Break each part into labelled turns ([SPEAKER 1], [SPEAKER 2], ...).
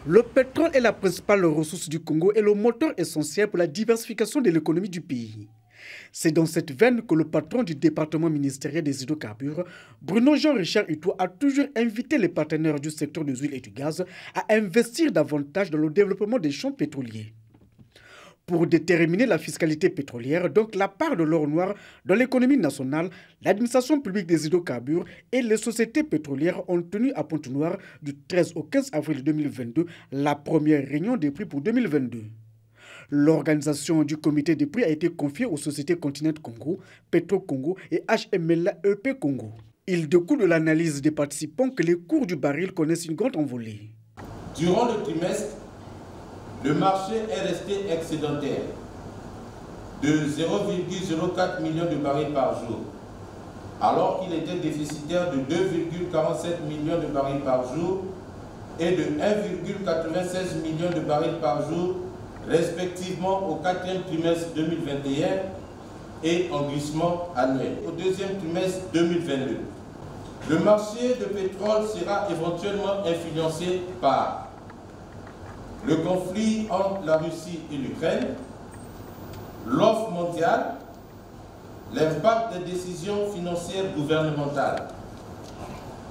[SPEAKER 1] Le pétrole est la principale ressource du Congo et le moteur essentiel pour la diversification de l'économie du pays. C'est dans cette veine que le patron du département ministériel des hydrocarbures, Bruno Jean-Richard Utois, a toujours invité les partenaires du secteur des huiles et du gaz à investir davantage dans le développement des champs pétroliers. Pour déterminer la fiscalité pétrolière, donc la part de l'or noir dans l'économie nationale, l'administration publique des hydrocarbures et les sociétés pétrolières ont tenu à Pointe-Noire du 13 au 15 avril 2022 la première réunion des prix pour 2022. L'organisation du comité des prix a été confiée aux sociétés Continent Congo, Petro Congo et HMLA EP Congo. Il découle de l'analyse des participants que les cours du baril connaissent une grande envolée.
[SPEAKER 2] Durant le trimestre, le marché est resté excédentaire de 0,04 millions de barils par jour, alors qu'il était déficitaire de 2,47 millions de barils par jour et de 1,96 millions de barils par jour, respectivement au 4e trimestre 2021 et en glissement annuel au 2e trimestre 2022. Le marché de pétrole sera éventuellement influencé par le conflit entre la Russie et l'Ukraine, l'offre mondiale, l'impact des décisions financières gouvernementales,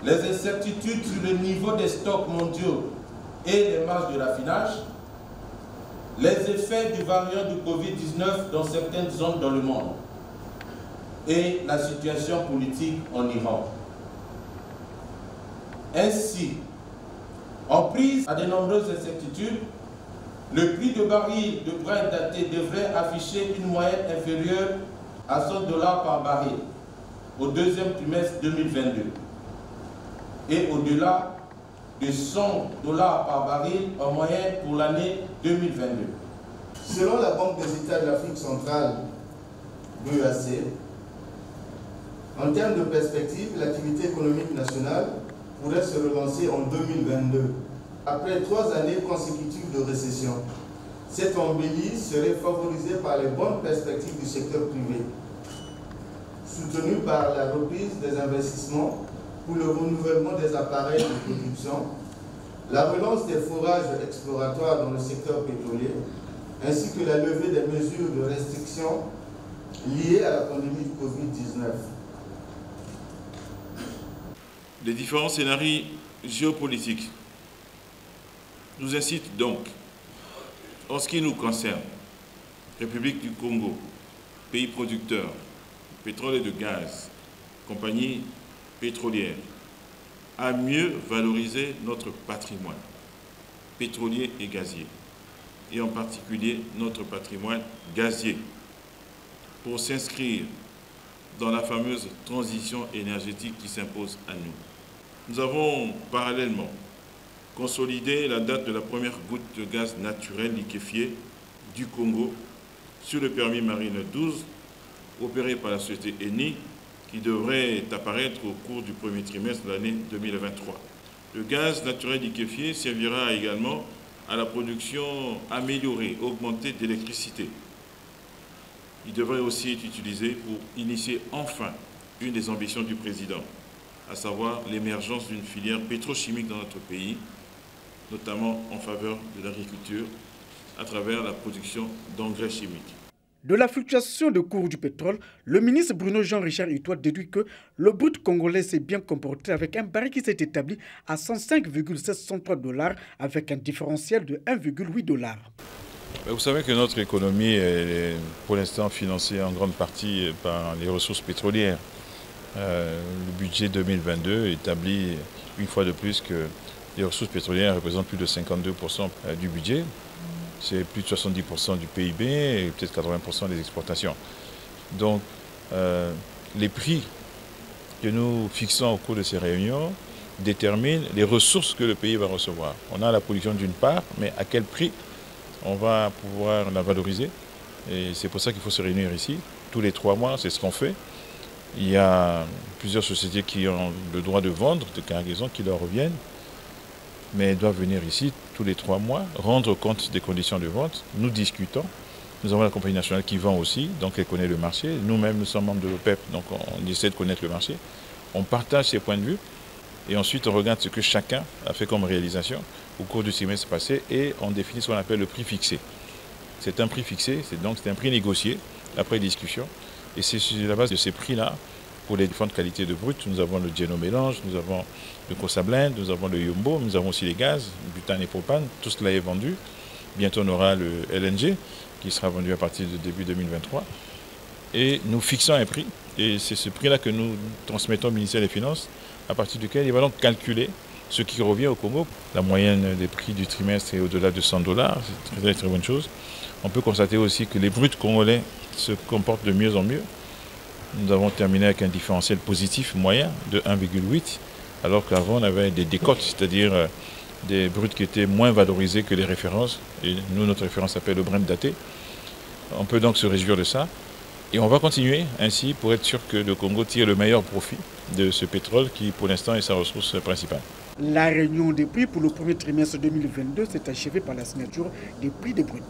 [SPEAKER 2] les incertitudes sur le niveau des stocks mondiaux et les marges de raffinage, les effets du variant du Covid-19 dans certaines zones dans le monde et la situation politique en Iran. Ainsi, en prise à de nombreuses incertitudes, le prix de baril de Brent daté devrait afficher une moyenne inférieure à 100 $ par baril au 2e trimestre 2022 et au-delà de 100 $ par baril en moyenne pour l'année 2022.
[SPEAKER 3] Selon la Banque des États de l'Afrique centrale, BEAC, en termes de perspective, l'activité économique nationale pourrait se relancer en 2022, après 3 années consécutives de récession. Cette embellie serait favorisée par les bonnes perspectives du secteur privé, soutenue par la reprise des investissements pour le renouvellement des appareils de production, la relance des forages exploratoires dans le secteur pétrolier, ainsi que la levée des mesures de restriction liées à la pandémie du Covid-19.
[SPEAKER 4] Les différents scénarios géopolitiques nous incitent donc, en ce qui nous concerne, République du Congo, pays producteur, pétrole et de gaz, compagnie pétrolière, à mieux valoriser notre patrimoine pétrolier et gazier, et en particulier notre patrimoine gazier, pour s'inscrire dans la fameuse transition énergétique qui s'impose à nous. Nous avons parallèlement consolidé la date de la première goutte de gaz naturel liquéfié du Congo sur le permis Marine 12, opéré par la société Eni, qui devrait apparaître au cours du premier trimestre de l'année 2023. Le gaz naturel liquéfié servira également à la production améliorée, augmentée d'électricité. Il devrait aussi être utilisé pour initier enfin une des ambitions du président, à savoir l'émergence d'une filière pétrochimique dans notre pays, notamment en faveur de l'agriculture, à travers la production d'engrais chimiques.
[SPEAKER 1] De la fluctuation de cours du pétrole, le ministre Bruno Jean-Richard Utois déduit que le brut congolais s'est bien comporté avec un baril qui s'est établi à 105,763 $ avec un différentiel de 1,8 $.
[SPEAKER 5] Vous savez que notre économie est pour l'instant financée en grande partie par les ressources pétrolières. Le budget 2022 établit une fois de plus que les ressources pétrolières représentent plus de 52% du budget. C'est plus de 70% du PIB et peut-être 80% des exportations. Donc les prix que nous fixons au cours de ces réunions déterminent les ressources que le pays va recevoir. On a la production d'une part, mais à quel prix on va pouvoir la valoriser. Et c'est pour ça qu'il faut se réunir ici. Tous les 3 mois, c'est ce qu'on fait. Il y a plusieurs sociétés qui ont le droit de vendre, de cargaison, qui leur reviennent. Mais elles doivent venir ici tous les 3 mois, rendre compte des conditions de vente. Nous discutons. Nous avons la compagnie nationale qui vend aussi, donc elle connaît le marché. Nous-mêmes, nous sommes membres de l'OPEP, donc on essaie de connaître le marché. On partage ces points de vue Et ensuite, on regarde ce que chacun a fait comme réalisation au cours du trimestre passé et on définit ce qu'on appelle le prix fixé. C'est un prix fixé, c'est un prix négocié après discussion. Et c'est sur la base de ces prix-là, pour les différentes qualités de brut, nous avons le Geno Mélange, nous avons le Cosablend, nous avons le Yombo, nous avons aussi les gaz, butane et propane, tout cela est vendu. Bientôt on aura le LNG qui sera vendu à partir de début 2023. Et nous fixons un prix, et c'est ce prix-là que nous transmettons au ministère des Finances, à partir duquel il va donc calculer ce qui revient au Congo. La moyenne des prix du trimestre est au-delà de $100, c'est une très très bonne chose. On peut constater aussi que les bruts congolais se comportent de mieux en mieux. Nous avons terminé avec un différentiel positif moyen de 1,8, alors qu'avant on avait des décotes, c'est-à-dire des bruts qui étaient moins valorisés que les références. Et nous, notre référence s'appelle le Brent daté. On peut donc se réjouir de ça. Et on va continuer ainsi pour être sûr que le Congo tire le meilleur profit de ce pétrole qui, pour l'instant, est sa ressource principale.
[SPEAKER 1] La réunion des prix pour le premier trimestre 2022 s'est achevée par la signature des prix des bruts.